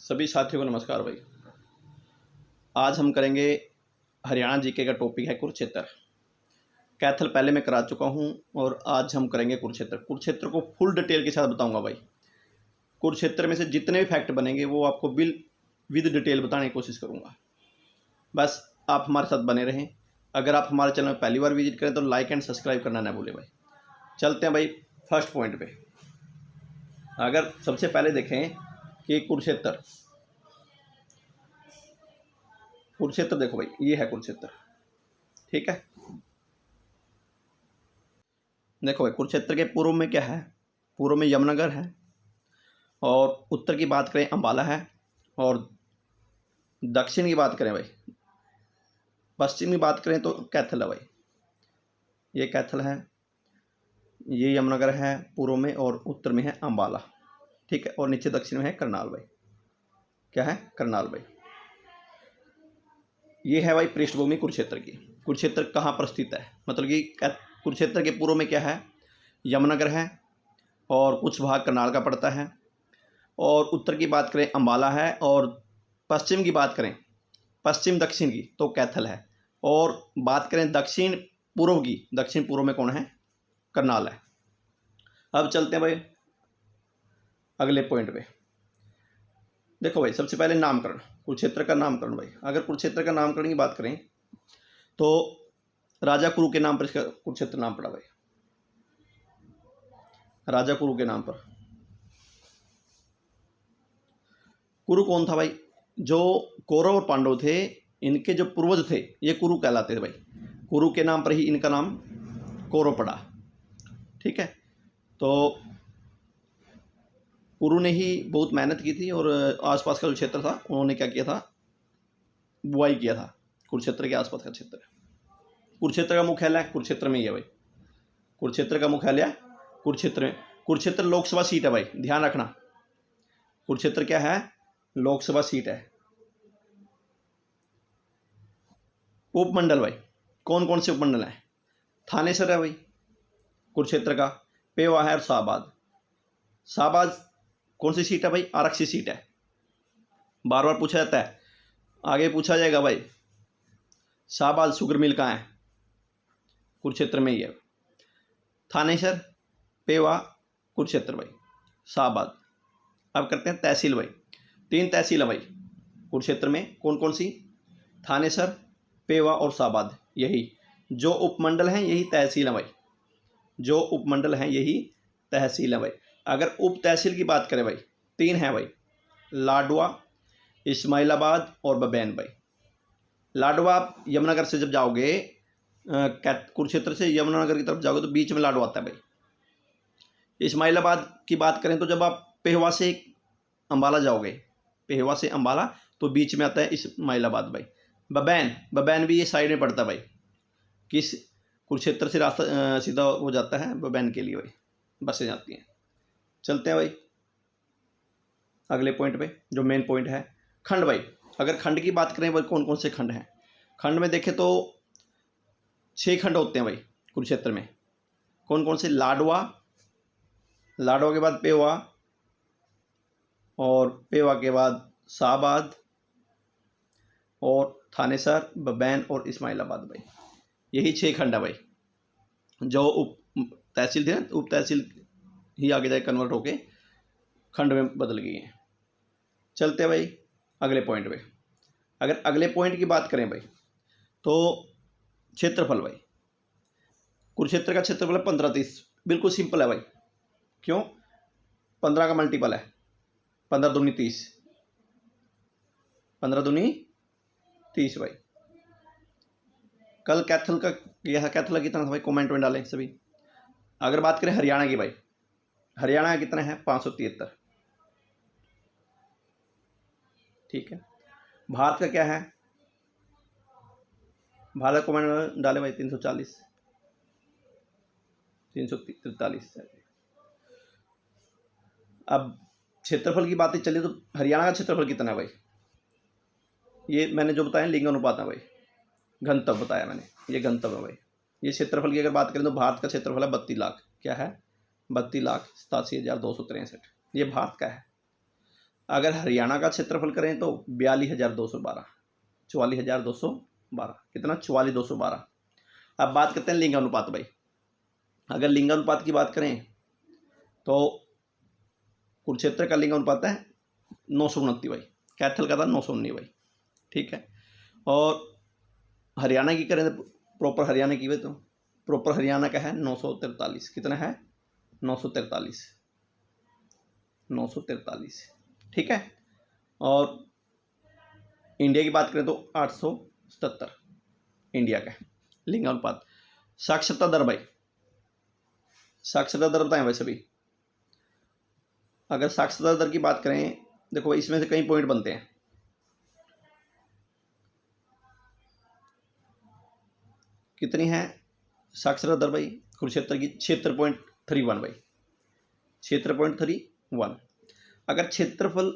सभी साथियों को नमस्कार भाई। आज हम करेंगे हरियाणा जीके का टॉपिक है कुरुक्षेत्र। कैथल पहले मैं करा चुका हूं और आज हम करेंगे कुरुक्षेत्र। कुरुक्षेत्र को फुल डिटेल के साथ बताऊंगा भाई। कुरुक्षेत्र में से जितने भी फैक्ट बनेंगे वो आपको विद डिटेल बताने की कोशिश करूंगा। बस आप हमारे साथ बने रहें। अगर आप हमारे चैनल में पहली बार विजिट करें तो लाइक एंड सब्सक्राइब करना ना भूलें भाई। चलते हैं भाई फर्स्ट पॉइंट पे। अगर सबसे पहले देखें कि कुरुक्षेत्र देखो भाई, ये है कुरुक्षेत्र। ठीक है, देखो भाई कुरुक्षेत्र के पूर्व में क्या है? पूर्व में यमुनानगर है और उत्तर की बात करें अंबाला है और दक्षिण की बात करें भाई, पश्चिम की बात करें तो कैथल है भाई। ये कैथल है, ये यमुनानगर है पूर्व में और उत्तर में है अंबाला। ठीक है, और नीचे दक्षिण में है करनाल भाई। क्या है? करनाल भाई। ये है भाई पृष्ठभूमि कुरुक्षेत्र की। कुरुक्षेत्र कहाँ पर स्थित है? मतलब कि कुरुक्षेत्र के पूर्व में क्या है? यमुनानगर है और कुछ भाग करनाल का पड़ता है। और उत्तर की बात करें अंबाला है और पश्चिम की बात करें, पश्चिम दक्षिण की तो कैथल है। और बात करें दक्षिण पूर्व की, दक्षिण पूर्व में कौन है? करनाल है। अब चलते हैं भाई अगले पॉइंट पे। देखो भाई सबसे पहले नामकरण, कुरुक्षेत्र का नामकरण भाई। अगर कुरुक्षेत्र का नामकरण की बात करें तो राजा कुरु के नाम पर इसका कुरुक्षेत्र नाम पड़ा भाई। राजा कुरु के नाम पर। कुरु कौन था भाई? जो कौरव और पांडव थे, इनके जो पूर्वज थे ये कुरु कहलाते थे भाई। कुरु के नाम पर ही इनका नाम कौरव पड़ा। ठीक है, तो कुरु ने ही बहुत मेहनत की थी और आसपास का जो क्षेत्र था उन्होंने क्या किया था? बुआई किया था कुरुक्षेत्र के आसपास का क्षेत्र। कुरुक्षेत्र का मुख्यालय कुरुक्षेत्र में ही है भाई। कुरुक्षेत्र का मुख्यालय कुरुक्षेत्र में। कुरुक्षेत्र लोकसभा सीट है भाई, ध्यान रखना। कुरुक्षेत्र क्या है? लोकसभा सीट है। उपमंडल भाई, कौन कौन से उपमंडल हैं? थानेसर है भाई कुरुक्षेत्र का, पेवा है और शाहबाद। शाहबाद कौन सी सीट है भाई? आरक्षित सीट है। बार बार पूछा जाता है, आगे पूछा जाएगा भाई। शाहबाद शुगर मिल कहाँ है? कुरुक्षेत्र में ही है। थानेसर, पेवा, कुरुक्षेत्र भाई, शाहबाद। अब करते हैं तहसील भाई। 3 तहसील है भाई कुरुक्षेत्र में। कौन कौन सी? थानेसर, पेवा और शाहबाद। यही जो उपमंडल हैं यही तहसील है भाई। जो उपमंडल हैं यही तहसील है भाई। अगर उप तहसील की बात करें भाई, 3 हैं भाई, लाडवा, इस्माइलाबाद और बबैन भाई। लाडवा आप यमुनानगर से जब जाओगे, कुरुक्षेत्र से यमुनानगर की तरफ जाओगे तो बीच में लाडवा आता है भाई। इस्माइलाबाद की बात करें तो जब आप पेहवा से अंबाला जाओगे, पेहवा से अंबाला तो बीच में आता है इस्माइलाबाद भाई। बबैन भी ये साइड में पड़ता है भाई। किस कुरुक्षेत्र से रास्ता सीधा हो जाता है बबैन के लिए भाई, बसें जाती हैं। चलते हैं भाई अगले पॉइंट पे, जो मेन पॉइंट है खंड भाई। अगर खंड की बात करें भाई, कौन कौन से खंड हैं? खंड में देखें तो 6 खंड होते हैं भाई कुरुक्षेत्र में। कौन कौन से? लाडवा, लाडवा के बाद पेवा और पेवा के बाद शाहबाद और थानेसर, बबैन और इस्माइलाबाद भाई। यही 6 खंड है भाई। जो उप तहसील थे, उप तहसील ही आगे जाके कन्वर्ट होके खंड में बदल गई हैं। चलते हैं भाई अगले पॉइंट पे। अगर अगले पॉइंट की बात करें भाई तो क्षेत्रफल भाई। कुरुक्षेत्र का क्षेत्रफल है 1530। बिल्कुल सिंपल है भाई। क्यों? 15 का मल्टीपल है, 15 दूनी 30, 15 दूनी 30 भाई। कल कैथल का यह कैथल कितना था भाई? कमेंट में डालें सभी। अगर बात करें हरियाणा की भाई, हरियाणा का कितना है? 573। ठीक है, भारत का क्या है? भारत कमेंट में डाले भाई 340, 343। अब क्षेत्रफल की बातें चली तो हरियाणा का क्षेत्रफल कितना है भाई? ये मैंने जो बताया लिंगानुपात है भाई, घनत्व बताया मैंने, ये घनत्व है भाई। ये क्षेत्रफल की अगर बात करें तो भारत का क्षेत्रफल है 32 लाख। क्या है? 32,87,263। ये भारत का है। अगर हरियाणा का क्षेत्रफल करें तो 42,212, 44,212, कितना 44,212। अब बात करते हैं लिंगानुपात भाई। अगर लिंगानुपात की बात करें तो कुरुक्षेत्र का लिंगानुपात है 929 भाई, कैथल का था 919 भाई, ठीक है। और हरियाणा की करें तो प्रॉपर हरियाणा की भाई, तो प्रॉपर हरियाणा का है 943, कितना है 943, 943, ठीक है। और इंडिया की बात करें तो 877 इंडिया का लिंगानुपात। साक्षरता दर भाई, साक्षरता दर बताएं भाई सभी। अगर साक्षरता दर की बात करें, देखो भाई इसमें से कई पॉइंट बनते हैं। कितनी है साक्षरता दर भाई कुरुक्षेत्र की? 76.31 भाई, 76.31। अगर क्षेत्रफल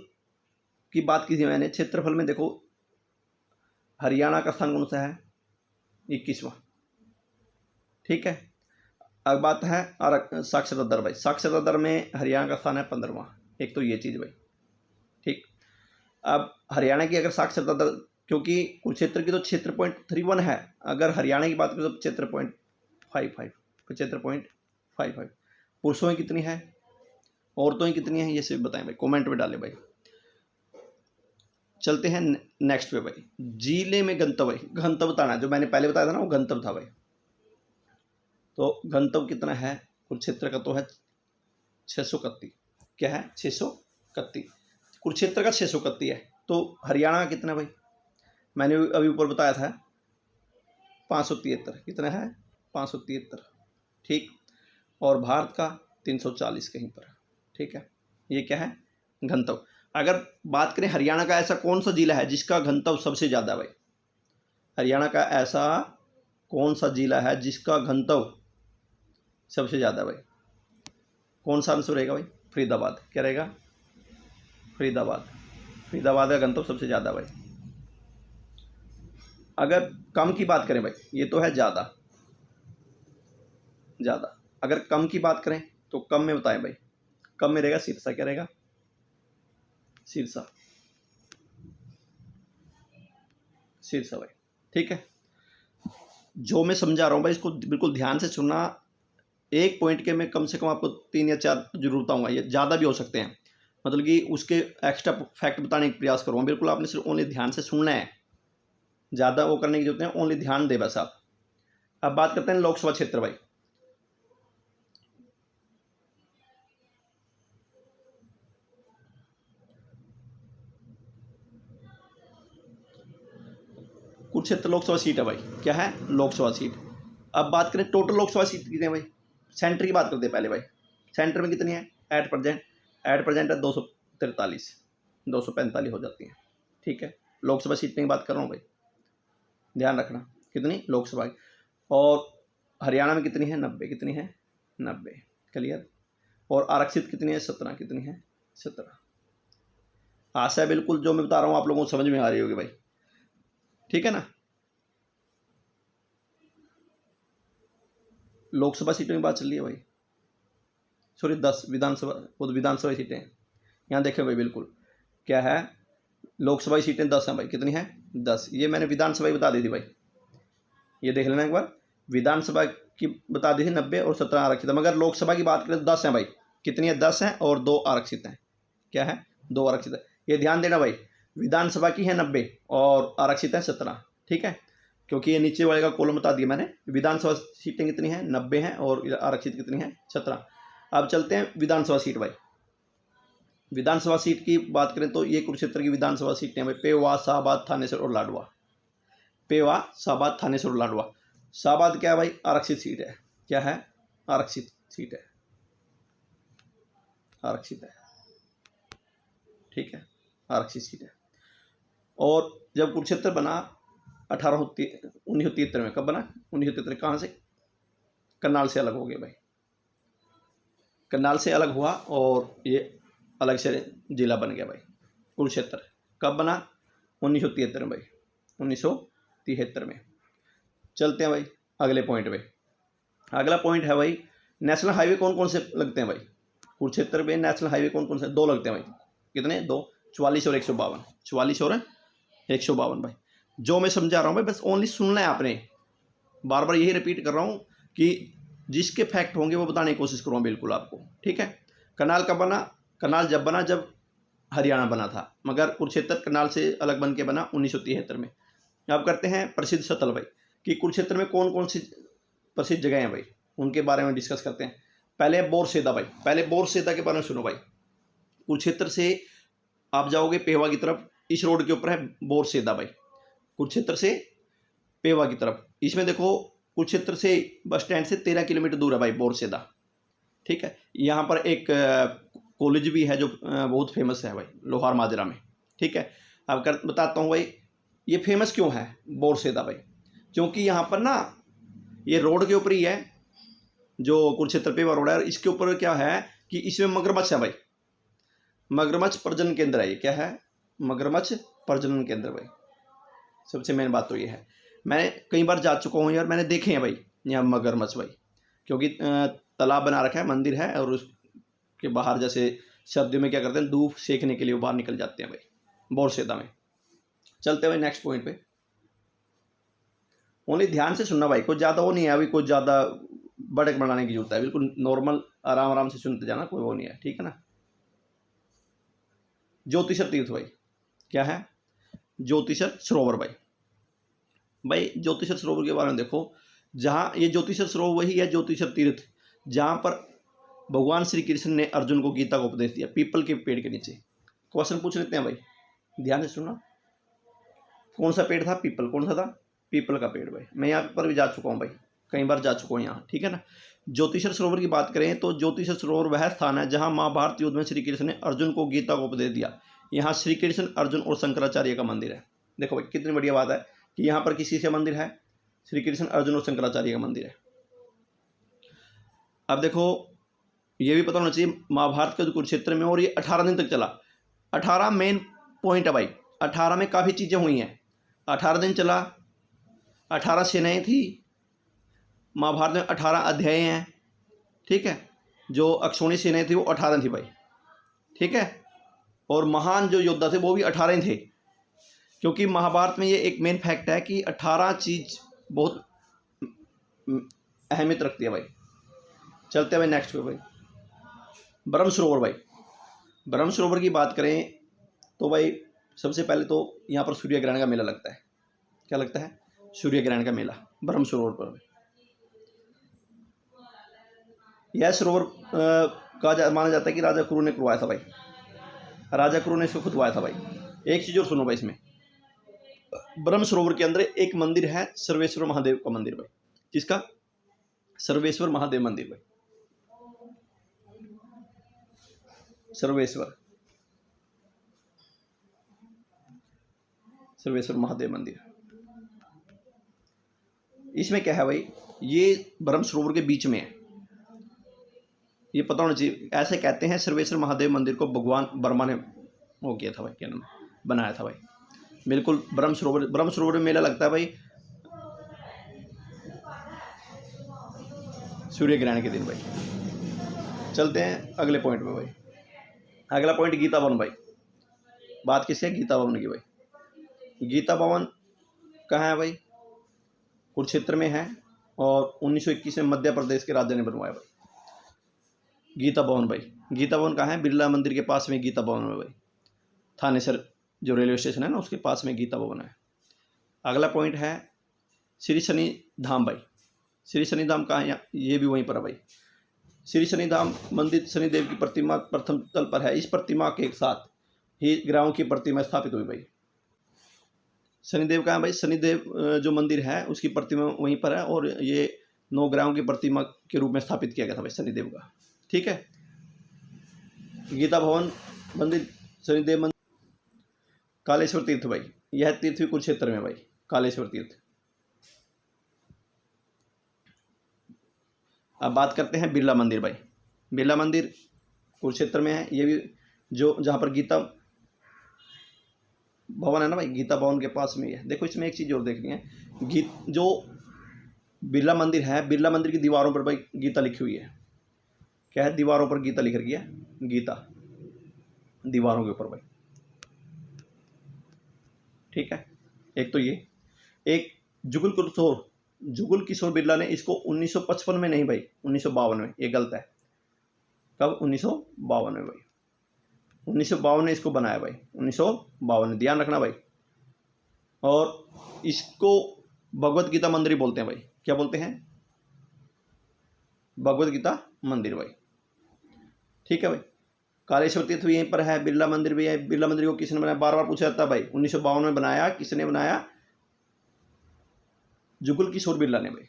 की बात की थी मैंने, क्षेत्रफल में देखो हरियाणा का स्थान कौन सा है? 21वां, ठीक है। अब बात है साक्षरता दर भाई। साक्षरता दर में हरियाणा का स्थान है 15वां, एक तो ये चीज़ भाई, ठीक। अब हरियाणा की अगर साक्षरता दर, क्योंकि कुरुक्षेत्र की तो 76.31 है, अगर हरियाणा की बात करें तो 75.55, 75.55। पुरुषों में कितनी है, औरतों में कितनी है, ये सिर्फ बताएं भाई, कमेंट में डालें भाई। चलते हैं नेक्स्ट पे भाई। जिले में गंतव्य, गंतव्य बताना, जो मैंने पहले बताया था ना वो गंतव्य था भाई। तो गंतव्य कितना है कुरुक्षेत्र का? तो है 631, क्या है 631, कुरुक्षेत्र का 631 है। तो हरियाणा का कितना भाई? मैंने अभी ऊपर बताया था 573, कितना है 573, ठीक। और भारत का 340 कहीं पर, ठीक है। ये क्या है? घनत्व। अगर बात करें हरियाणा का ऐसा कौन सा जिला है जिसका घनत्व सबसे ज़्यादा भाई? हरियाणा का ऐसा कौन सा जिला है जिसका घनत्व सबसे ज़्यादा भाई? कौन सा आंसर रहेगा भाई? फरीदाबाद। क्या रहेगा? फरीदाबाद। फरीदाबाद का घनत्व सबसे ज़्यादा भाई। अगर कम की बात करें भाई, ये तो है ज़्यादा, ज़्यादा। अगर कम की बात करें तो कम में बताएं भाई, कम में रहेगा सिरसा। क्या रहेगा? सिरसा, सिरसा भाई, ठीक है। जो मैं समझा रहा हूँ भाई इसको बिल्कुल ध्यान से सुनना। एक पॉइंट के मैं कम से कम आपको 3 या 4 जरूर बताऊंगा, ये ज़्यादा भी हो सकते हैं, मतलब कि उसके एक्स्ट्रा फैक्ट बताने का प्रयास करूँगा। बिल्कुल आपने सिर्फ ओनली ध्यान से सुनना है, ज़्यादा वो करने की जरूरत नहीं, ओनली ध्यान दे बस आप। अब बात करते हैं लोकसभा क्षेत्र भाई। कुरुक्षेत्र लोकसभा सीट है भाई, क्या है? लोकसभा सीट। अब बात करें टोटल लोकसभा सीट कितनी है भाई? सेंटर की बात करते हैं पहले भाई। सेंटर में कितनी है एट प्रेजेंट? एट प्रेजेंट है 243, 245 हो जाती हैं, ठीक है। लोकसभा सीट की बात कर रहा हूँ भाई, ध्यान रखना। कितनी लोकसभा की? और हरियाणा में कितनी है? 90, कितनी है? 90, क्लियर। और आरक्षित कितनी है? 17, कितनी है? 17। आशा है बिल्कुल जो मैं बता रहा हूँ आप लोगों को समझ में आ रही होगी भाई, ठीक है ना। लोकसभा सीटों की बात चल रही है भाई, सॉरी 10 विधानसभा, वो तो विधानसभा सीटें हैं। यहाँ देखें भाई, बिल्कुल क्या है, लोकसभा की सीटें 10 हैं भाई, कितनी है? 10। ये मैंने विधानसभा ही बता दी थी भाई, ये देख लेना एक बार। विधानसभा की बता दी थी 90 और 17 आरक्षित है, मगर लोकसभा की बात करें तो 10 हैं भाई। कितनी है? 10 हैं और 2 आरक्षित हैं। क्या है? 2 आरक्षित है, ये ध्यान देना भाई। विधानसभा की है 90 और आरक्षित है 17, ठीक है। क्योंकि ये नीचे वाले का कॉलम बता दिया मैंने। विधानसभा सीटें कितनी हैं? 90 हैं और आरक्षित कितनी है? 17। अब चलते हैं विधानसभा सीट भाई। विधानसभा सीट की बात करें तो ये कुरुक्षेत्र की विधानसभा सीटें भाई, पेवा, शाहबाद, थानेसर और लाडवा। पेवा, शाहबाद, थानेसर और लाडवा। शाहबाद क्या है भाई? आरक्षित सीट है। क्या है? आरक्षित सीट है, आरक्षित है, ठीक है, आरक्षित सीट है। और जब कुरुक्षेत्र बना 1973 में, कब बना? 1973। कहाँ से? करनाल से अलग हो गए भाई, करनाल से अलग हुआ और ये अलग से जिला बन गया भाई कुरुक्षेत्र। कब बना? 1973 में भाई, 1973 में। चलते हैं भाई अगले पॉइंट पे। अगला पॉइंट है भाई, नेशनल हाईवे कौन कौन से लगते हैं भाई? कुरुक्षेत्र में नेशनल हाईवे कौन कौन से? 2 लगते हैं भाई। कितने? 2। 44 और 152, 44 और 152 भाई। जो मैं समझा रहा हूँ भाई बस ओनली सुनना है आपने, बार बार यही रिपीट कर रहा हूँ कि जिसके फैक्ट होंगे वो बताने की कोशिश करूँगा बिल्कुल आपको, ठीक है। कनाल कब बना? कनाल जब बना जब हरियाणा बना था, मगर कुरुक्षेत्र कनाल से अलग बन के बना 1973 में। अब करते हैं प्रसिद्ध स्थल भाई, कि कुरुक्षेत्र में कौन कौन सी प्रसिद्ध जगह हैं भाई, उनके बारे में डिस्कस करते हैं। पहले बोरसेदा भाई, पहले बोरसेदा के बारे में सुनो भाई। कुरुक्षेत्र से आप जाओगे पेवा की तरफ, इस रोड के ऊपर है बोरसेदा भाई, कुरुक्षेत्र से पेवा की तरफ। इसमें देखो कुरुक्षेत्र से बस स्टैंड से 13 किलोमीटर दूर है भाई बोरसेदा, ठीक है। यहाँ पर एक कॉलेज भी है जो बहुत फेमस है भाई, लोहार माजरा में, ठीक है। अब बताता हूँ भाई ये फेमस क्यों है बोरसेदा भाई, क्योंकि यहाँ पर ना ये रोड के ऊपर ही है जो कुरुक्षेत्र पेवा रोड है, और इसके ऊपर क्या है कि इसमें मगरमच्छ है भाई, मगरमच्छ प्रजनन केंद्र है। ये क्या है? मगरमच्छ प्रजनन केंद्र भाई। सबसे मेन बात तो ये है, मैं कई बार जा चुका हूँ यार, मैंने देखे हैं भाई यहाँ मगरमच्छ भाई, क्योंकि तालाब बना रखा है, मंदिर है, और उसके बाहर जैसे सर्दियों में क्या करते हैं धूप सेकने के लिए वो बाहर निकल जाते हैं भाई बोरसेदा में। चलते हैं भाई नेक्स्ट पॉइंट पे। ओनली ध्यान से सुनना भाई, कुछ ज़्यादा वो नहीं है अभी, कुछ ज़्यादा बड़क बनाने की जरूरत है, बिल्कुल नॉर्मल आराम आराम से सुनते जाना, कोई वो नहीं है, ठीक है ना। ज्योतिषर तीर्थ भाई, क्या है? ज्योतिषर सरोवर भाई। भाई ज्योतिषर सरोवर के बारे में देखो, जहाँ ये ज्योतिषर सरोवर वही है ज्योतिषर तीर्थ जहाँ पर भगवान श्री कृष्ण ने अर्जुन को गीता का उपदेश दिया, पीपल के पेड़ के नीचे। क्वेश्चन पूछ लेते हैं भाई, ध्यान से सुनना। कौन सा पेड़ था? पीपल। कौन सा था? पीपल का पेड़ भाई। मैं यहाँ पर भी जा चुका हूँ भाई, कई बार जा चुका हूँ यहाँ, ठीक है ना। ज्योतिषर सरोवर की बात करें तो ज्योतिषर सरोवर वह स्थान है जहाँ महाभारत युद्ध में श्री कृष्ण ने अर्जुन को गीता का उपदेश दिया। यहाँ श्री कृष्ण, अर्जुन और शंकराचार्य का मंदिर है। देखो भाई कितनी बढ़िया बात है कि यहाँ पर किसी से मंदिर है? श्री कृष्ण, अर्जुन और शंकराचार्य का मंदिर है। अब देखो ये भी पता होना चाहिए महाभारत के कुरुक्षेत्र में, और ये 18 दिन तक चला। 18 मेन पॉइंट है भाई, 18 में काफ़ी चीज़ें हुई हैं। 18 दिन चला, 18 सेनाएँ थी, महाभारत में 18 अध्याय हैं, ठीक है। जो अक्षौणी सेनाएँ थी वो 18 थी भाई, ठीक है। और महान जो योद्धा थे वो भी 18 ही थे, क्योंकि महाभारत में ये एक मेन फैक्ट है कि 18 चीज़ बहुत अहमियत रखती है भाई। चलते हैं भाई नेक्स्ट पे भाई, ब्रह्म सरोवर भाई। ब्रह्म सरोवर की बात करें तो भाई सबसे पहले तो यहाँ पर सूर्य ग्रहण का मेला लगता है। क्या लगता है? सूर्य ग्रहण का मेला ब्रह्म सरोवर पर। यह सरोवर माना जाता है कि राजा क्रू ने करवाया था भाई, राजा क्रू ने इसको खुदवाया था भाई। एक चीज़ और सुनो भाई, इसमें ब्रह्म सरोवर के अंदर एक मंदिर है, सर्वेश्वर महादेव का मंदिर भाई। किसका? सर्वेश्वर महादेव मंदिर भाई, सर्वेश्वर महादेव मंदिर। इसमें क्या है भाई, ये ब्रह्म सरोवर के बीच में है, ये पता होना चाहिए। ऐसे कहते हैं सर्वेश्वर महादेव मंदिर को भगवान वर्मा ने वो किया था भाई, क्या नाम, बनाया था भाई। बिल्कुल ब्रह्म सरोवर में मेला लगता है भाई सूर्य ग्रहण के दिन भाई। चलते हैं अगले पॉइंट पे भाई। अगला पॉइंट गीता भवन भाई। बात किससे? गीता भवन की भाई। गीता भवन कहाँ है भाई? कुरुक्षेत्र में है, और 1921 में मध्य प्रदेश के राजा ने बनवाया भाई गीता भवन भाई। गीता भवन कहाँ है? बिरला मंदिर के पास में गीता भवन है भाई। थानेसर जो रेलवे स्टेशन है ना उसके पास में गीता भवन है। अगला पॉइंट है श्री शनि धाम भाई। श्री शनि धाम कहाँ है? ये भी वहीं पर है भाई। श्री शनि धाम मंदिर शनिदेव की प्रतिमा प्रथम तल पर है। इस प्रतिमा के साथ ही ग्रामों की प्रतिमा स्थापित हुई भाई। शनिदेव कहाँ है भाई? शनिदेव जो मंदिर है उसकी प्रतिमा वहीं पर है, और ये 9 ग्रामों की प्रतिमा के रूप में स्थापित किया गया था भाई शनिदेव का, ठीक है। गीता भवन मंदिर, शनिदेव मंदिर। कालेश्वर तीर्थ भाई, यह तीर्थ भी कुरुक्षेत्र में भाई, कालेश्वर तीर्थ। अब बात करते हैं बिरला मंदिर भाई। बिरला मंदिर कुरुक्षेत्र में है, ये भी जो जहाँ पर गीता भवन है ना भाई, गीता भवन के पास में ही है। देखो इसमें एक चीज़ और देखनी है, जो बिरला मंदिर है, बिरला मंदिर की दीवारों पर भाई गीता लिखी हुई है। क्या है? दीवारों पर गीता लिख रखी है, गीता दीवारों के ऊपर भाई। ठीक है, एक तो ये। एक जुगल किशोर बिरला ने इसको 1955 में नहीं भाई, 1952 में, ये गलत है। कब? 1952 में भाई, 1952 ने इसको बनाया भाई, 1952, ध्यान रखना भाई। और इसको भगवत गीता मंदिर बोलते हैं भाई। क्या बोलते हैं? भगवत गीता मंदिर भाई, ठीक है भाई। कालेश्वर तीर्थ भी यहीं पर है, बिरला मंदिर भी है। बिरला मंदिर को किसने बनाया? बार बार पूछा जाता है भाई। 1952 में बनाया, किसने बनाया? जुगल किशोर बिरला ने भाई।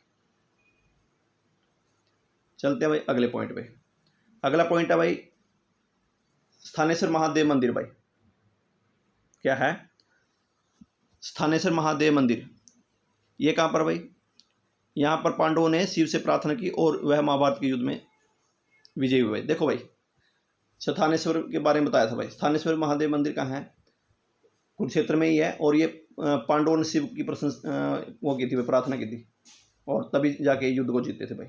चलते हैं भाई अगले पॉइंट पे। अगला पॉइंट है भाई स्थानेश्वर महादेव मंदिर भाई। क्या है? स्थानेश्वर महादेव मंदिर। ये कहाँ पर भाई? यहाँ पर पांडवों ने शिव से प्रार्थना की और वह महाभारत के युद्ध में विजयी हुए। देखो भाई, स्थानेश्वर के बारे में बताया था भाई। स्थानेश्वर महादेव मंदिर कहाँ है? कुरुक्षेत्र में ही है। और ये पांडवों ने शिव की वो की थी, प्रार्थना की थी, और तभी जाके युद्ध को जीते थे भाई।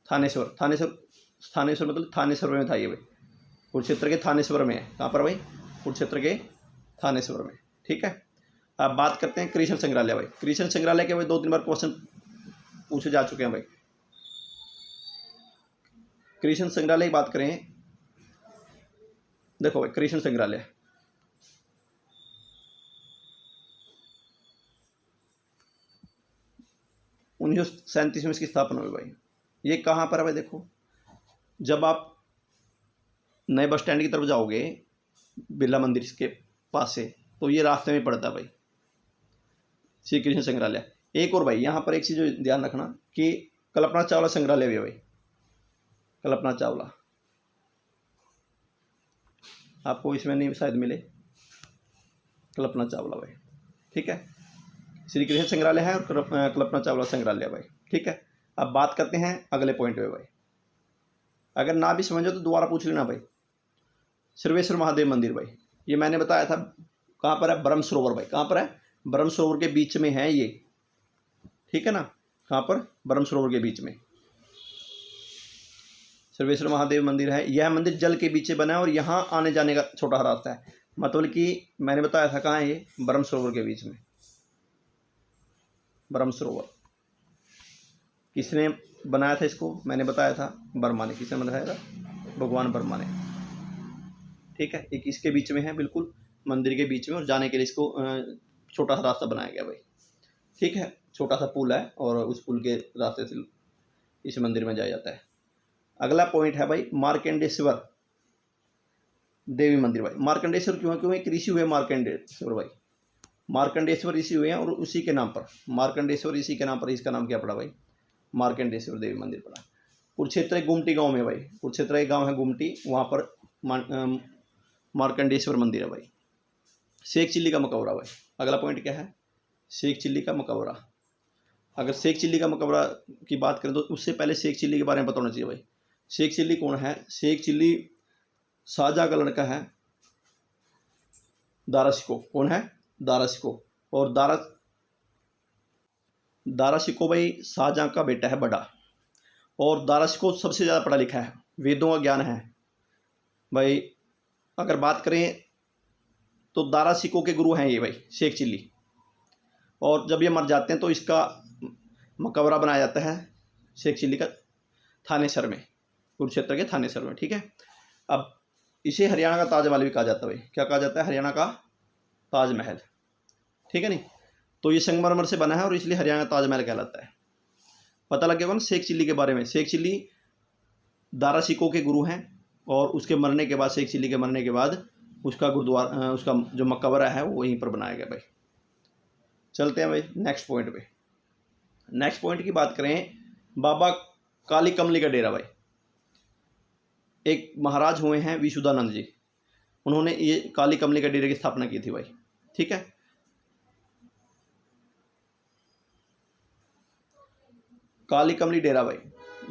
स्थानेश्वर मतलब थानेश्वर में था ये भाई, कुरुक्षेत्र के थानेश्वर में है। कहाँ पर भाई? कुरुक्षेत्र के थानेश्वर में, ठीक है। अब बात करते हैं कृष्ण संग्रहालय भाई। कृष्ण संग्रहालय के भाई 2-3 बार क्वेश्चन पूछे जा चुके हैं भाई। कृष्ण संग्रहालय की बात करें, देखो भाई, कृष्ण संग्रहालय 1937 में इसकी स्थापना हुई भाई। ये कहाँ पर है भाई? देखो, जब आप नए बस स्टैंड की तरफ जाओगे बिरला मंदिर के पास से, तो ये रास्ते में पड़ता है भाई, श्री कृष्ण संग्रहालय। एक और भाई यहाँ पर एक चीज़ ध्यान रखना कि कल्पना चावला संग्रहालय भी है भाई। कल्पना चावला आपको इसमें नहीं शायद मिले, कल्पना चावला भाई, ठीक है। श्री कृष्ण संग्रहालय है और कल्पना चावला संग्रहालय भाई, ठीक है। अब बात करते हैं अगले पॉइंट पे भाई। अगर ना भी समझो तो दोबारा पूछ लेना भाई। सर्वेश्वर महादेव मंदिर भाई, ये मैंने बताया था कहाँ पर है? ब्रह्म सरोवर भाई। कहाँ पर है? ब्रह्म सरोवर के बीच में है ये, ठीक है ना। कहाँ पर? ब्रह्म सरोवर के बीच में सर्वेश्वर महादेव मंदिर है। यह मंदिर जल के बीच बना है और यहाँ आने जाने का छोटा रास्ता है। मतलब कि मैंने बताया था कहाँ है ये? ब्रह्म सरोवर के बीच में। ब्रह्म सरोवर किसने बनाया था इसको? मैंने बताया था वर्मा ने। किसने बनाया था? भगवान वर्मा ने, ठीक है। एक इसके बीच में है, बिल्कुल मंदिर के बीच में, और जाने के लिए इसको छोटा सा रास्ता बनाया गया भाई, ठीक है। छोटा सा पुल है और उस पुल के रास्ते से इस मंदिर में जाया जाता है। अगला पॉइंट है भाई मार्कंडेश्वर देवी मंदिर भाई। मार्कंडेश्वर क्यों है? क्यों एक ऋषि हुए मार्कंडेश्वर भाई। मार्कंडेश्वर ऋषि हुए हैं और उसी के नाम पर मार्कंडेश्वर, इसी के नाम पर इसका नाम क्या पड़ा भाई? मार्कंडेश्वर देवी मंदिर पड़ा। कुरुक्षेत्र गुमटी गांव में भाई, कुरुक्षेत्र एक गांव है गुमटी, वहाँ पर मार्कंडेश्वर मंदिर है भाई। शेख चिल्ली का मकबरा भाई। अगला पॉइंट क्या है? शेख चिल्ली का मकबरा। अगर शेख चिल्ली का मकबरा की बात करें तो उससे पहले शेख चिल्ली के बारे में पता होना चाहिए भाई। शेख चिल्ली कौन है? शेख चिल्ली शाहजहाँ का लड़का है, दारा शिकोह। कौन है? दारा शिकोह। और दारा शिकोह भाई शाहजहाँ का बेटा है बड़ा, और दारा शिकोह सबसे ज़्यादा पढ़ा लिखा है, वेदों का ज्ञान है भाई। अगर बात करें तो दारा शिकोह के गुरु हैं ये भाई शेख चिल्ली। और जब ये मर जाते हैं तो इसका मकबरा बनाया जाता है शेख चिल्ली का थानेसर में, कुरुक्षेत्र के थानेसर में, ठीक है। अब इसे हरियाणा का ताजमहल भी कहा जाता है भाई। क्या कहा जाता है? हरियाणा का ताजमहल, ठीक है नहीं। तो ये संगमरमर से बना है और इसलिए हरियाणा का ताजमहल कहलाता है। पता लग गया ना शेख चिल्ली के बारे में। शेख चिल्ली दारा शिकोह के गुरु हैं, और उसके मरने के बाद, शेख चिल्ली के मरने के बाद, उसका गुरुद्वारा, उसका जो मकबरा है वो वहीं पर बनाया गया भाई। चलते हैं भाई नेक्स्ट पॉइंट पे। नेक्स्ट पॉइंट की बात करें, बाबा काली कमली का डेरा भाई। एक महाराज हुए हैं विशुद्धानंद जी, उन्होंने ये काली कमली का डेरे की स्थापना की थी भाई, ठीक है। काली कमली डेरा भाई,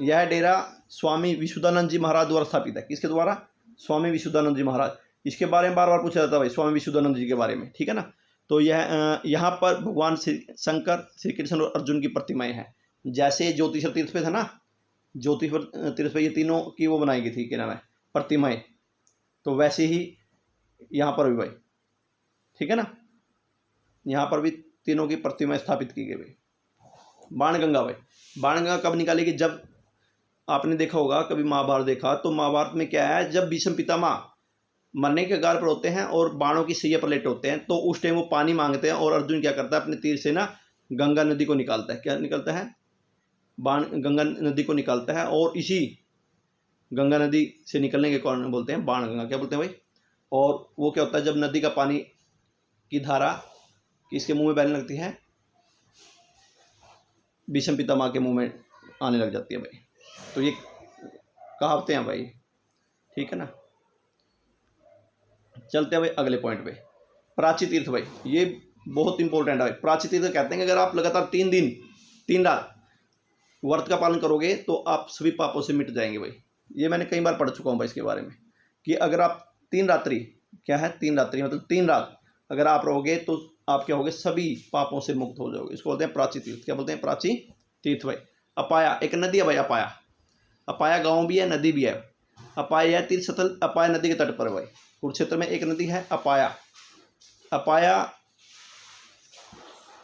यह डेरा स्वामी विशुद्धानंद जी महाराज द्वारा स्थापित है। किसके द्वारा? स्वामी विशुद्धानंद जी महाराज। इसके बारे में बार बार पूछा जाता है भाई, स्वामी विशुद्धानंद जी के बारे में, ठीक है ना। तो यह यहाँ पर भगवान श्री शंकर, श्री कृष्ण और अर्जुन की प्रतिमाएं हैं। जैसे ज्योतिषर तीर्थ पे था ना, ज्योतिषर तीर्थ पे ये तीनों की वो बनाई गई थी, क्या नाम है, प्रतिमाएं, तो वैसे ही यहाँ पर भी भाई, ठीक है ना। यहाँ पर भी तीनों की प्रतिमा स्थापित की गई भाई। बाणगंगा भाई, बाणगंगा कब निकाली गई? जब आपने देखा होगा कभी महाभारत देखा तो महाभारत में क्या है, जब भीष्म पितामह मरने के कगार पर होते हैं और बाणों की सैया पर लेटे होते हैं तो उस टाइम वो पानी मांगते हैं और अर्जुन क्या करता है, अपने तीर से ना गंगा नदी को निकालता है। क्या निकलता है? बाण गंगा नदी को निकालता है और इसी गंगा नदी से निकलने के कारण बोलते हैं बाण गंगा। क्या बोलते हैं भाई? और वो क्या होता है, जब नदी का पानी की धारा किसके मुंह में बहने लगती है? भीष्म पितामह के मुंह में आने लग जाती है भाई। तो ये कहावतें हैं भाई, ठीक है ना। चलते हैं भाई अगले पॉइंट पे। प्राची तीर्थ भाई, ये बहुत इंपॉर्टेंट है भाई। प्राची तीर्थ कहते हैं कि अगर आप लगातार 3 दिन 3 रात व्रत का पालन करोगे तो आप सभी पापों से मिट जाएंगे भाई। ये मैंने कई बार पढ़ चुका हूँ भाई इसके बारे में, कि अगर आप 3 रात्रि, क्या है 3 रात्रि मतलब 3 रात अगर आप रहोगे तो आप क्या होगे, सभी पापों से मुक्त हो जाओगे। इसको बोलते हैं प्राची तीर्थ। क्या बोलते हैं? प्राची तीर्थ भाई। अपाया एक नदी है भाई, अपाया। अपाया गाँव भी है, नदी भी है। अपाया है तीर्थ स्थल, अपाया नदी के तट पर भाई। कुरुक्षेत्र में एक नदी है अपाया। अपाया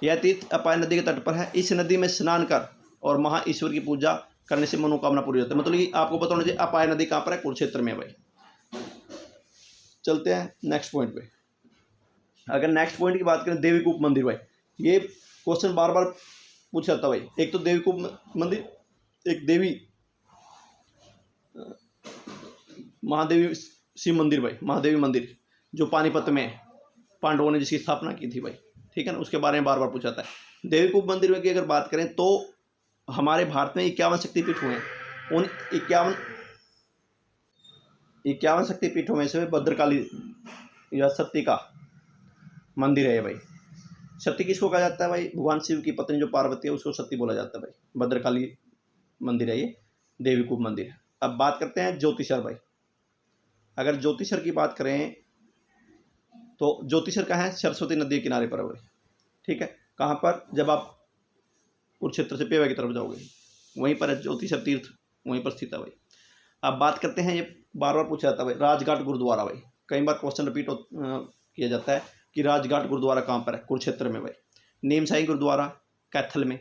यह तीर्थ अपाया नदी के तट पर है। इस नदी में स्नान कर और महा ईश्वर की पूजा करने से मनोकामना पूरी होती है। मतलब कि आपको पता होना चाहिए अपाया नदी कहाँ पर है, कुरुक्षेत्र में भाई। चलते हैं नेक्स्ट पॉइंट पे। अगर नेक्स्ट पॉइंट की बात करें, देवीकूप मंदिर भाई, ये क्वेश्चन बार बार पूछा जाता है भाई। एक तो देवीकूप मंदिर, एक देवी महादेवी शिव मंदिर भाई, महादेवी मंदिर जो पानीपत में पांडवों ने जिसकी स्थापना की थी भाई, ठीक है ना, उसके बारे में बार बार पूछा जाता है। देवीकूप मंदिर में की अगर बात करें तो हमारे भारत में 51 शक्तिपीठ हुए हैं। उन 51 शक्तिपीठों में से भद्रकाली या सती का मंदिर है ये भाई। सती किसको कहा जाता है भाई? भगवान शिव की पत्नी जो पार्वती है उसको सती बोला जाता है भाई। भद्रकाली मंदिर है ये, देवीकूप मंदिर। अब बात करते हैं ज्योतिषर भाई। अगर ज्योतिषर की बात करें तो ज्योतिषर कहाँ है? सरस्वती नदी के किनारे पर है भाई, ठीक है। कहाँ पर? जब आप कुरुक्षेत्र से पेवा की तरफ जाओगे वहीं पर है ज्योतिषर तीर्थ, वहीं पर स्थित है भाई। अब बात करते हैं, ये बार बार पूछा जाता है भाई, राजघाट गुरुद्वारा भाई। कई बार क्वेश्चन रिपीट किया जाता है कि राजघाट गुरुद्वारा कहाँ पर है? कुरुक्षेत्र में भाई। नीम साई गुरुद्वारा कैथल में,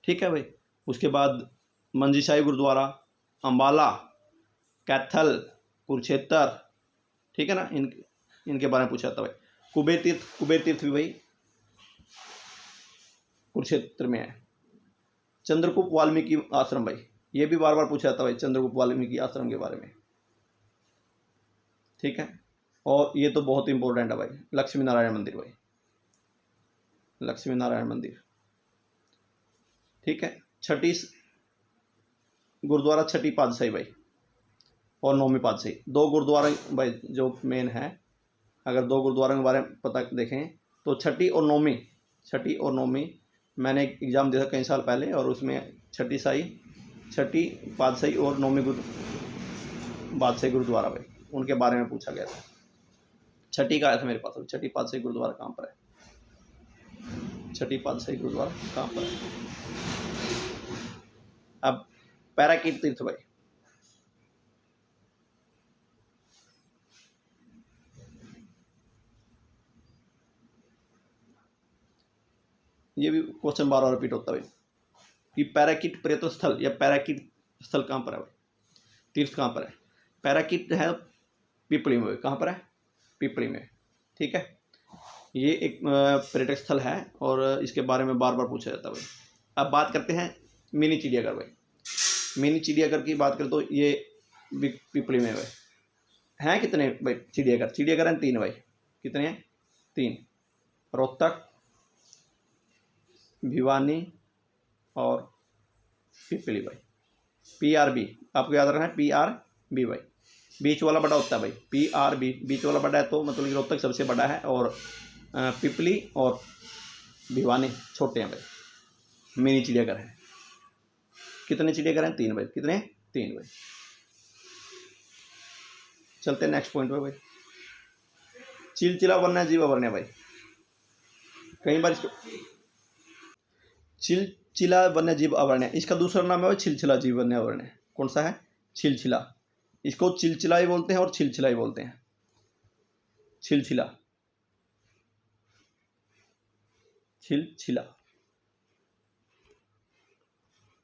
ठीक है भाई। उसके बाद मंजी साई गुरुद्वारा अम्बाला, कैथल, कुरुक्षेत्र, ठीक है ना। इनके बारे में पूछा जाता है भाई। कुबेर तीर्थ भी भाई कुरुक्षेत्र में है। चंद्रगुप्त वाल्मीकि आश्रम भाई, ये भी बार बार पूछा जाता है भाई, चंद्रगुप्त वाल्मीकि आश्रम के बारे में, ठीक है। और ये तो बहुत इंपॉर्टेंट है भाई, लक्ष्मी नारायण मंदिर भाई, लक्ष्मी नारायण मंदिर, ठीक है। छठी गुरुद्वारा छठी पातशाही भाई और 9वीं पातशाही, 2 गुरुद्वारा भाई जो मेन है। अगर 2 गुरुद्वारों के बारे में पता देखें तो छठी और नौवीं मैंने एक एग्ज़ाम दिया था कई साल पहले, और उसमें छठी पातशाही और 9वीं पातशाही गुरुद्वारा भाई उनके बारे में पूछा गया था। छठी का आया था मेरे पास, छठी पातशाही गुरुद्वारा कहाँ पर है? छठी पातशाही गुरुद्वारा कहाँ पर है? अब पैराकीट तीर्थ भाई, ये भी क्वेश्चन बार बार रिपीट होता है भाई कि पैराकीट पर्यटन स्थल या पैराकीट स्थल कहाँ पर है भाई, तीर्थ कहाँ पर है? पैराकीट है पिपली में। कहाँ पर है? पिपली में, ठीक है। ये एक पर्यटक स्थल है और इसके बारे में बार बार पूछा जाता है भाई। अब बात करते हैं मिनी चिड़ियाघर भाई। मिनी चिड़ियाघर की बात करें तो ये पिपली में भाई। हैं कितने भाई चिड़ियाघर हैं? 3 भाई। कितने हैं? 3, रोहतक, भिवानी और पिपली भाई। PRB आपको याद रखना है, PRB भाई। बीच वाला बड़ा होता है भाई, PRB बीच वाला बड़ा है, तो मतलब रोहतक सबसे बड़ा है और पिपली और भिवानी छोटे हैं भाई। मिनी चिड़ियाघर है। कितने चिड़ियाघर हैं? 3 भाई। कितने? 3 भाई। चलते हैं नेक्स्ट पॉइंट पे भाई। चिलचिला वन्य जीव अभयारण्य भाई, कई बार इसको चिलचिला वन्य जीव अभयारण्य, इसका दूसरा नाम है छिलछिला जीव वन्य अभयारण्य। कौन सा है? छिलछिला। इसको चिलचिला ही बोलते हैं और छिलछिला ही बोलते हैं। छिलछिला छिलछिला,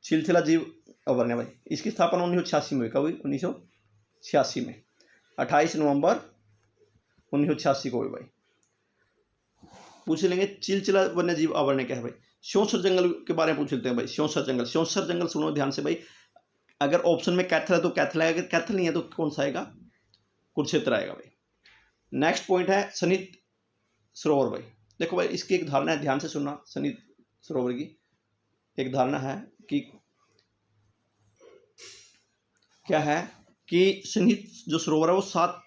छिलछिला जीव अभयारण्य भाई। इसकी स्थापना 1986 में हुई। कब हुई? 1986 में, 28 नवंबर 1986 को हुई भाई। पूछ लेंगे चिलचिला वन्य जीव अभयारण्य क्या है भाई। स्योंसर जंगल के बारे में पूछ लेते हैं भाई। स्योंसर जंगल, स्योंसर जंगल सुनो ध्यान से भाई। अगर ऑप्शन में कैथल है तो कैथल आएगा, कैथल नहीं है तो कौन सा आएगा? कुरुक्षेत्र आएगा भाई। नेक्स्ट पॉइंट है सनित सरोवर भाई। देखो भाई, इसकी एक धारणा है, ध्यान से सुनना। सनित सरोवर की एक धारणा है कि क्या है कि सनित जो सरोवर है वो 7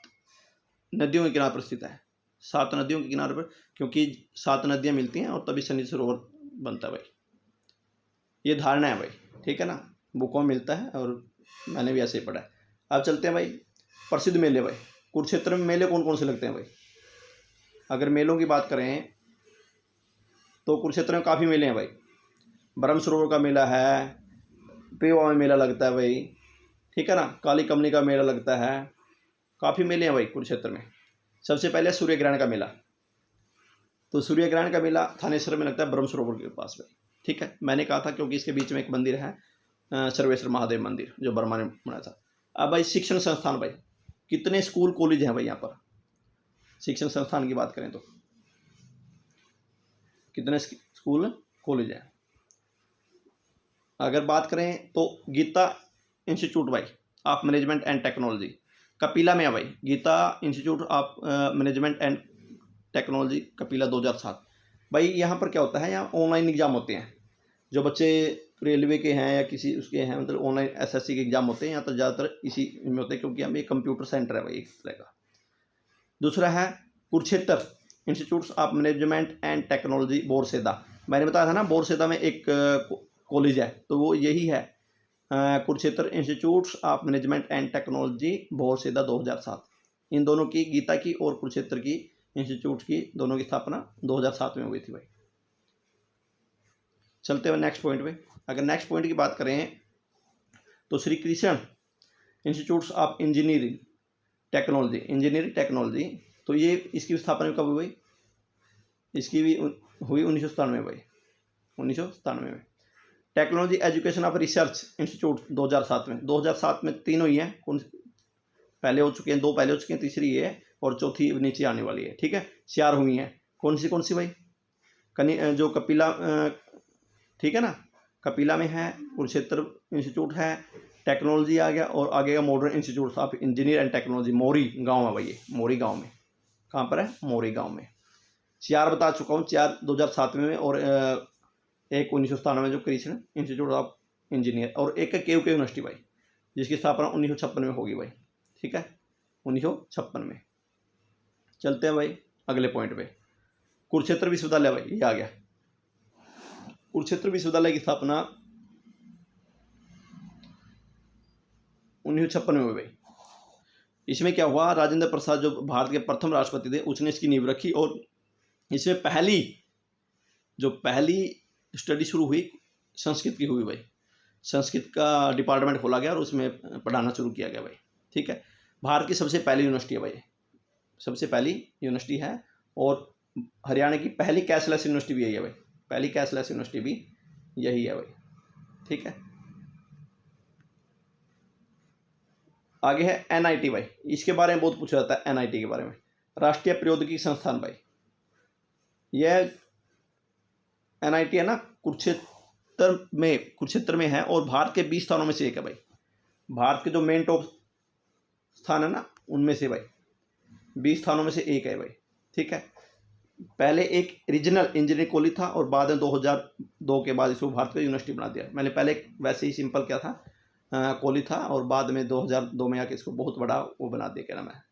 नदियों के किनारे पर स्थित है। 7 नदियों के किनारे पर, क्योंकि 7 नदियां मिलती हैं और तभी सनित सरोवर बनता है भाई। ये धारणा है भाई, ठीक है ना, बुकों में मिलता है और मैंने भी ऐसे ही पढ़ा है। अब चलते हैं भाई प्रसिद्ध मेले भाई। कुरुक्षेत्र में मेले कौन कौन से लगते हैं भाई? अगर मेलों की बात करें तो कुरुक्षेत्र में काफ़ी मेले हैं भाई। ब्रह्म सरोवर का मेला है, पेवा में मेला लगता है भाई, ठीक है ना, काली कमनी का मेला लगता है, काफ़ी मेले हैं भाई कुरुक्षेत्र में। सबसे पहले सूर्य ग्रहण का मेला। तो सूर्य ग्रहण का मेला थानेश्वर में लगता है, ब्रह्म सरोवर के पास भाई, ठीक है। मैंने कहा था क्योंकि इसके बीच में एक मंदिर है, सर्वेश्वर महादेव मंदिर, जो बर्मा ने बनाया था। अब भाई शिक्षण संस्थान भाई, कितने स्कूल कॉलेज हैं भाई यहाँ पर? शिक्षण संस्थान की बात करें तो कितने स्कूल कॉलेज हैं? अगर बात करें तो गीता इंस्टीट्यूट भाई of management and technology Kapila में है भाई। Gita institute of management and technology Kapila 2007 भाई। यहाँ पर क्या होता है, यहाँ ऑनलाइन एग्जाम होते हैं। जो बच्चे रेलवे के हैं या किसी उसके हैं, मतलब ऑनलाइन एसएससी के एग्जाम होते हैं, यहाँ तो ज़्यादातर इसी में होते हैं, क्योंकि हम एक कंप्यूटर सेंटर है भाई एक तरह का। दूसरा है Kurukshetra institute of management and technology Borseda. मैंने बताया था ना बोरसेदा में एक कॉलेज है, तो वो यही है, Kurukshetra institute of management and technology Borseda 2007। इन दोनों की, गीता की और कुरुक्षेत्र की इंस्टीट्यूट की, दोनों की स्थापना 2007 में हुई थी भाई। चलते हुए नेक्स्ट पॉइंट पे। अगर नेक्स्ट पॉइंट की बात करें तो Shri Krishna institute of engineering technology, तो ये इसकी स्थापना कब हुई? इसकी भी हुई 1997 भाई, 1997 में। Technology education of research institute 2007 में। 2007 में 3 हुई हैं, पहले हो चुके हैं, 2 पहले हो चुके हैं, तीसरी ये है और चौथी नीचे आने वाली है, ठीक है। 4 हुई हैं। कौन सी भाई? जो कपिला, ठीक है ना, कपिला में है, कुरुक्षेत्र इंस्टीट्यूट है, टेक्नोलॉजी आ गया, और आगे का modern institute of engineer and technology Mori गांव है भाई। ये मोरी गांव में, कहाँ पर है? मोरी गांव में। 4 बता चुका हूँ, 4 2007 में और एक 1997 में जो कृष्ण इंस्टीट्यूट ऑफ इंजीनियर, और एक है केव यूनिवर्सिटी भाई, जिसकी स्थापना 1956 में होगी भाई, ठीक है, 1956 में। चलते हैं भाई अगले पॉइंट पे। कुरुक्षेत्र विश्वविद्यालय भाई, ये आ गया। कुरुक्षेत्र विश्वविद्यालय की स्थापना 1956 में हुई भाई। इसमें क्या हुआ, राजेंद्र प्रसाद जो भारत के प्रथम राष्ट्रपति थे, उसने इसकी नींव रखी, और इसमें पहली स्टडी शुरू हुई संस्कृत की हुई भाई। संस्कृत का डिपार्टमेंट खोला गया और उसमें पढ़ाना शुरू किया गया भाई, ठीक है। भारत की सबसे पहली यूनिवर्सिटी है भाई, सबसे पहली यूनिवर्सिटी है, और हरियाणा की पहली कैशलेस यूनिवर्सिटी भी यही है भाई, पहली कैशलेस यूनिवर्सिटी भी यही है भाई, ठीक है। आगे है एनआईटी भाई। इसके बारे में बहुत पूछा जाता है, एनआईटी के बारे में, राष्ट्रीय प्रौद्योगिकी संस्थान भाई। यह एनआईटी है ना, कुरुक्षेत्र में है, और भारत के 20 स्थानों में से एक है भाई। भारत के जो मेन टॉप स्थान है ना, उनमें से भाई 20 स्थानों में से एक है भाई, ठीक है। पहले एक रीजनल इंजीनियरिंग कॉलेज था, और बाद में 2002 के बाद इसको भारत का यूनिवर्सिटी बना दिया। मैंने पहले वैसे ही सिंपल क्या था, कॉलेज था, और बाद में 2002 में आके इसको बहुत बड़ा वो बना दिया, क्या नाम है,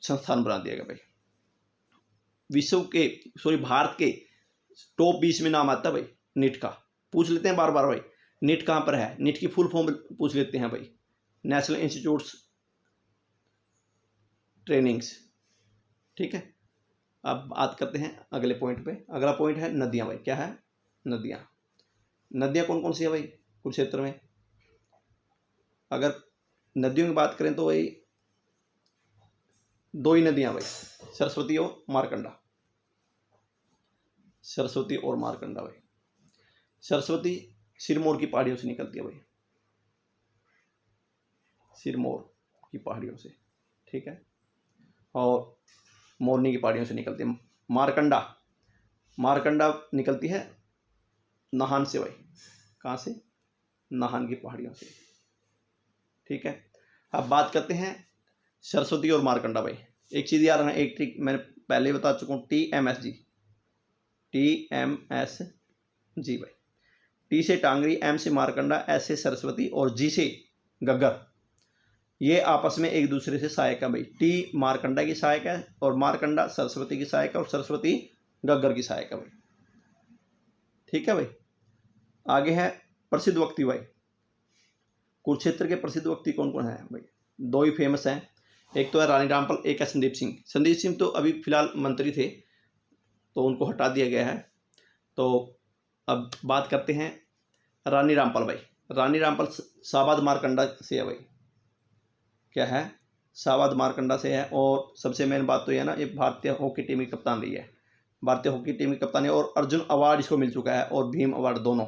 संस्थान बना दिया गया भाई। भारत के टॉप 20 में नाम आता है भाई नीट का। पूछ लेते हैं बार बार भाई, नीट कहाँ पर है? नीट की फुल फॉर्म पूछ लेते हैं भाई, नेशनल इंस्टीट्यूट्स ट्रेनिंग्स, ठीक है। अब बात करते हैं अगले पॉइंट पे। अगला पॉइंट है नदियाँ भाई। क्या है? नदियाँ कौन कौन सी है भाई कुरुक्षेत्र में? अगर नदियों की बात करें तो भाई 2 ही नदियाँ भाई, सरस्वती और मारकंडा। सरस्वती और मारकंडा भाई। सरस्वती सिरमौर की पहाड़ियों से निकलती है भाई, सिरमौर की पहाड़ियों से, ठीक है, और मोरनी की पहाड़ियों से निकलती है। मारकंडा, मारकंडा निकलती है नाहन से भाई। कहाँ से? नाहन की पहाड़ियों से, ठीक है। अब बात करते हैं सरस्वती और मारकंडा भाई। एक चीज़ याद रखना, एक ट्रिक मैंने पहले ही बता चुका हूँ, TMSG, TMSG भाई। T से टांगरी, M से मारकंडा, S से सरस्वती और G से गग्गर। ये आपस में एक दूसरे से सहायक है भाई। T मारकंडा की सहायक है और मारकंडा सरस्वती की सहायक है और सरस्वती गग्गर की सहायक है भाई, ठीक है भाई। आगे है प्रसिद्ध वक्ति भाई। कुरुक्षेत्र के प्रसिद्ध वक्ति कौन कौन है भाई? दो ही फेमस हैं, एक तो है रानी रामपाल, एक है संदीप सिंह। संदीप सिंह तो अभी फिलहाल मंत्री थे तो उनको हटा दिया गया है। तो अब बात करते हैं रानी रामपाल भाई। रानी रामपाल साबाद मारकंडा से है भाई। क्या है? साबाद मारकंडा से है। और सबसे मेन बात तो यह है ना, ये भारतीय हॉकी टीम की कप्तान रही है, भारतीय हॉकी टीम की कप्तान है, और अर्जुन अवार्ड इसको मिल चुका है और भीम अवार्ड दोनों,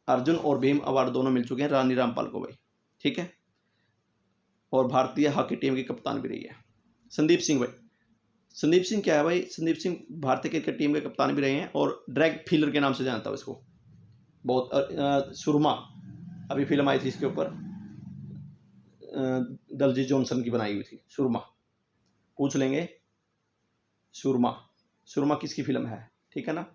अर्जुन और भीम अवार्ड दोनों मिल चुके हैं रानी रामपाल को भाई, ठीक है। और भारतीय हॉकी टीम की कप्तान भी रही है। संदीप सिंह भाई, संदीप सिंह क्या है भाई? संदीप सिंह भारतीय क्रिकेट टीम के कप्तान भी रहे हैं और ड्रैग फीलर के नाम से जानता हूँ इसको बहुत। सुरमा, अभी फिल्म आई थी इसके ऊपर, दलजीत जॉनसन की बनाई हुई थी, सुरमा, पूछ लेंगे। सुरमा, सुरमा किसकी फिल्म है, ठीक है ना?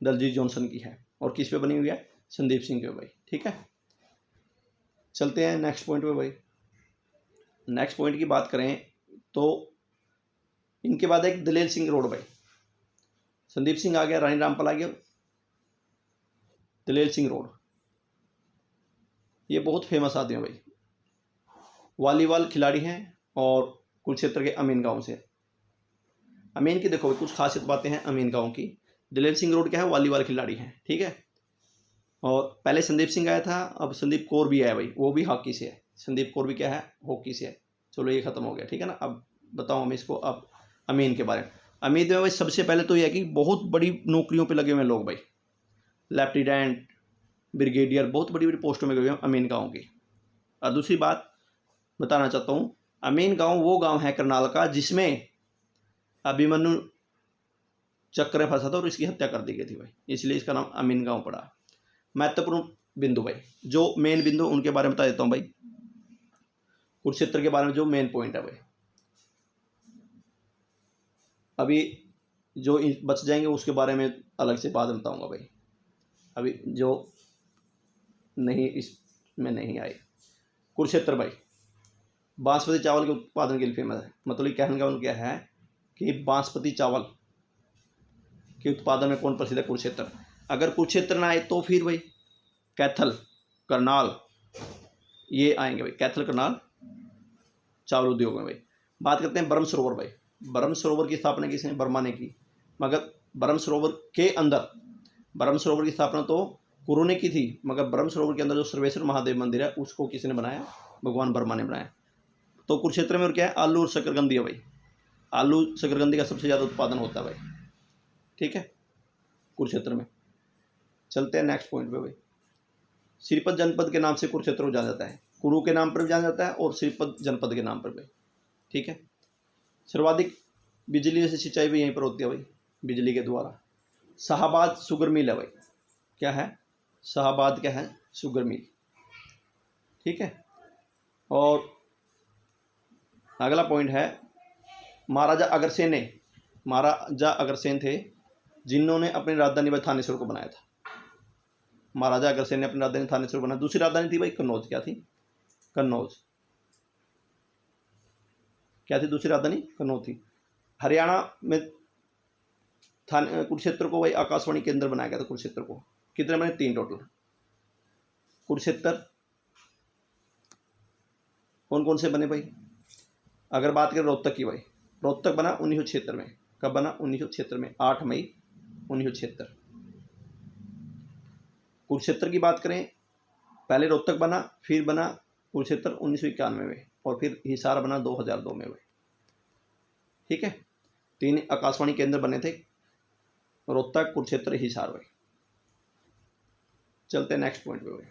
दलजीत जॉनसन की है। और किस पे बनी हुई है? संदीप सिंह के भाई, ठीक है। चलते हैं नेक्स्ट पॉइंट पे भाई। नेक्स्ट पॉइंट की बात करें तो इनके बाद एक दलेल सिंह रोड भाई। संदीप सिंह आ गया, रानी रामपाल आ गया, दलेल सिंह रोड, ये बहुत फेमस आदमी है भाई। वॉलीबॉल खिलाड़ी हैं और कुरुक्षेत्र के अमीन गांव से। अमीन की देखो कुछ खासियत बातें हैं अमीन गांव की। दलेल सिंह रोड क्या है? वॉलीबॉल खिलाड़ी हैं, ठीक है। और पहले संदीप सिंह आया था, अब संदीप कौर भी आया भाई, वो भी हॉकी से है। संदीप कौर भी क्या है? हॉकी से है। चलो ये खत्म हो गया, ठीक है ना। अब बताओ हम इसको अब अमीन के बारे में। अमीन में भाई सबसे पहले तो यह है कि बहुत बड़ी नौकरियों पे लगे हुए हैं लोग भाई, लेफ्टिनेंट, ब्रिगेडियर, बहुत बड़ी बड़ी पोस्टों में गए हुए हैं अमीन गाँव की। और दूसरी बात बताना चाहता हूँ, अमीन गांव वो गांव है करनाल का जिसमें अभिमन्यु चक्र में फंसा था और इसकी हत्या कर दी गई थी भाई, इसलिए इसका नाम अमीन गांव पड़ा। महत्वपूर्ण बिंदु भाई, जो मेन बिंदु उनके बारे में बता देता हूँ भाई। कुरुक्षेत्र के बारे में जो मेन पॉइंट है भाई, अभी जो बच जाएंगे उसके बारे में अलग से बाद में बताऊँगा भाई, अभी जो नहीं इसमें नहीं आए। कुरुक्षेत्र भाई बासमती चावल के उत्पादन के लिए फेमस है। मतलब कहने का उनका क्या है कि बासमती चावल के उत्पादन में कौन प्रसिद्ध है? कुरुक्षेत्र। अगर कुरुक्षेत्र ना आए तो फिर भाई कैथल, करनाल, ये आएंगे भाई, कैथल, करनाल चावल उद्योग में भाई। बात करते हैं ब्रह्म सरोवर भाई। ब्रह्म सरोवर की स्थापना किसने? वर्मा ने की। मगर ब्रह्म सरोवर के अंदर, ब्रह्म सरोवर की स्थापना तो कुरु ने की थी, मगर ब्रह्म सरोवर के अंदर जो सर्वेश्वर महादेव मंदिर है उसको किसने बनाया? भगवान वर्मा ने बनाया। तो कुरुक्षेत्र में और क्या है? आलू और शकरकंदी है भाई, आलू शकरकंदी का सबसे ज़्यादा उत्पादन होता है भाई, ठीक है, कुरुक्षेत्र में। चलते हैं नेक्स्ट पॉइंट पे भाई। श्रीपत जनपद के नाम से कुरुक्षेत्र को जाना जाता है, कुरु के नाम पर भी जाना जाता है और श्रीपत जनपद के नाम पर भाई, ठीक है। सर्वाधिक बिजली जैसी सिंचाई भी यहीं पर होती है भाई, बिजली के द्वारा। शाहबाद शुगर मिल है भाई। क्या है? शाहबाद क्या है? शुगर मिल, ठीक है। और अगला पॉइंट है महाराजा अग्रसेन ने, महाराजा अग्रसेन थे जिन्होंने अपनी राजधानी भाई थानेश्वर को बनाया था। महाराजा अग्रसेन ने अपनी राजधानी थानेश्वर बनाया। दूसरी राजधानी थी भाई कन्नौज। क्या थी? कन्नौज। क्या थी दूसरी राजधानी? कन्नौज थी। हरियाणा में कुरुक्षेत्र को भाई आकाशवाणी केंद्र बनाया गया था। कुरुक्षेत्र को कितने बने? 3 टोटल। कुरुक्षेत्र कौन कौन से बने भाई? अगर बात करें रोहतक की भाई, रोहतक बना 1976 में। कब बना? 1976 में, 8 मई 1976। कुरुक्षेत्र की बात करें, पहले रोहतक बना, फिर बना कुरुक्षेत्र 1991 में, और फिर हिसार बना 2002 में भाई, ठीक है। 3 आकाशवाणी केंद्र बने थे रोहतक, कुरुक्षेत्र, हिसार भाई। चलते हैं नेक्स्ट पॉइंट पे भाई।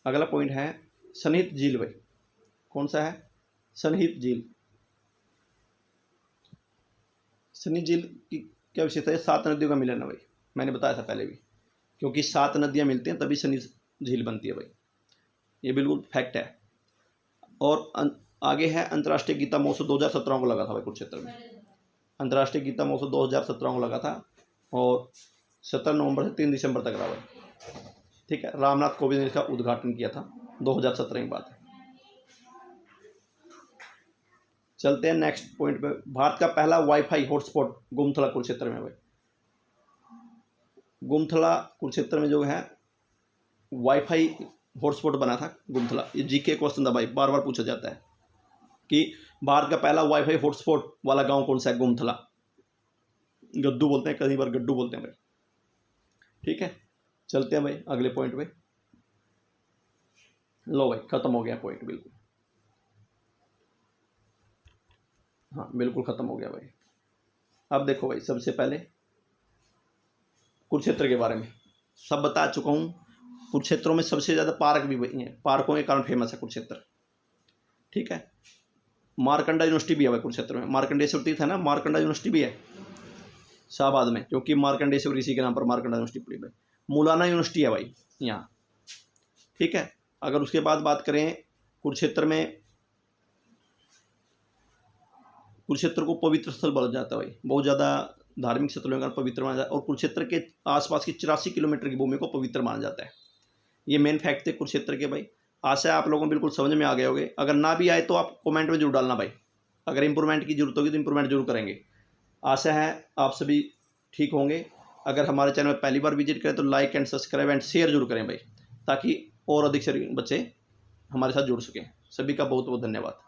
अगला पॉइंट है सन्निहित झील भाई। कौन सा है? सन्निहित झील। सन्निहित झील की क्या विशेषता है? 7 नदियों का मिलन है भाई, मैंने बताया था पहले भी, क्योंकि 7 नदियां मिलती हैं तभी सन्निहित झील बनती है भाई, ये बिल्कुल फैक्ट है। और आगे है अंतर्राष्ट्रीय गीता महोत्सव 2017 को लगा था भाई कुरुक्षेत्र में। अंतर्राष्ट्रीय गीता महोत्सव 2017 को लगा था और 17 नवंबर से 3 दिसंबर तक रहा भाई। ठीक है, रामनाथ कोविंद ने इसका उद्घाटन किया था 2017 की बात है। चलते हैं नेक्स्ट पॉइंट पे। भारत का पहला वाईफाई हॉटस्पॉट गोमथला कुरुक्षेत्र में भाई। गोमथला कुरुक्षेत्र में जो है वाईफाई हॉटस्पॉट बना था गोमथला। ये जीके क्वेश्चन था भाई, बार बार पूछा जाता है कि भारत का पहला वाईफाई हॉटस्पॉट वाला गांव कौन सा है? गोमथला। गद्दू बोलते हैं, कई बार गड्डू बोलते हैं भाई। ठीक है, चलते हैं भाई अगले पॉइंट पे। लो भाई, खत्म हो गया पॉइंट बिल्कुल। हाँ बिल्कुल खत्म हो गया भाई। अब देखो भाई, सबसे पहले कुरुक्षेत्र के बारे में सब बता चुका हूँ। कुरुक्षेत्रों में सबसे ज़्यादा पार्क भी वही हैं, पार्कों के कारण फेमस है कुरुक्षेत्र। ठीक है, मारकंडा यूनिवर्सिटी भी है भाई कुरुक्षेत्र में। मार्कंडेश्वर तीर्थ है ना, मारकंडा यूनिवर्सिटी भी है शाहबाद में, क्योंकि मार्कंडेश्वर इसी के नाम पर मारकंडा यूनिवर्सिटी पड़ी भाई। मौलाना यूनिवर्सिटी है भाई यहाँ। ठीक है, अगर उसके बाद बात करें कुरुक्षेत्र में, कुरुक्षेत्र को पवित्र स्थल बोला जाता है भाई, बहुत ज़्यादा धार्मिक स्थलों का पवित्र माना जाता है। और कुरुक्षेत्र के आसपास की 84 किलोमीटर की भूमि को पवित्र माना जाता है। ये मेन फैक्ट थे कुरुक्षेत्र के भाई। आशा है आप लोगों को बिल्कुल समझ में आ गए होंगे। अगर ना भी आए तो आप कमेंट में जरूर डालना भाई। अगर इंप्रूवमेंट की जरूरत होगी तो इंप्रूवमेंट जरूर करेंगे। आशा है आप सभी ठीक होंगे। अगर हमारे चैनल पहली बार विजिट करें तो like and subscribe and share जरूर करें भाई, ताकि और अधिक से बच्चे हमारे साथ जुड़ सकें। सभी का बहुत बहुत धन्यवाद।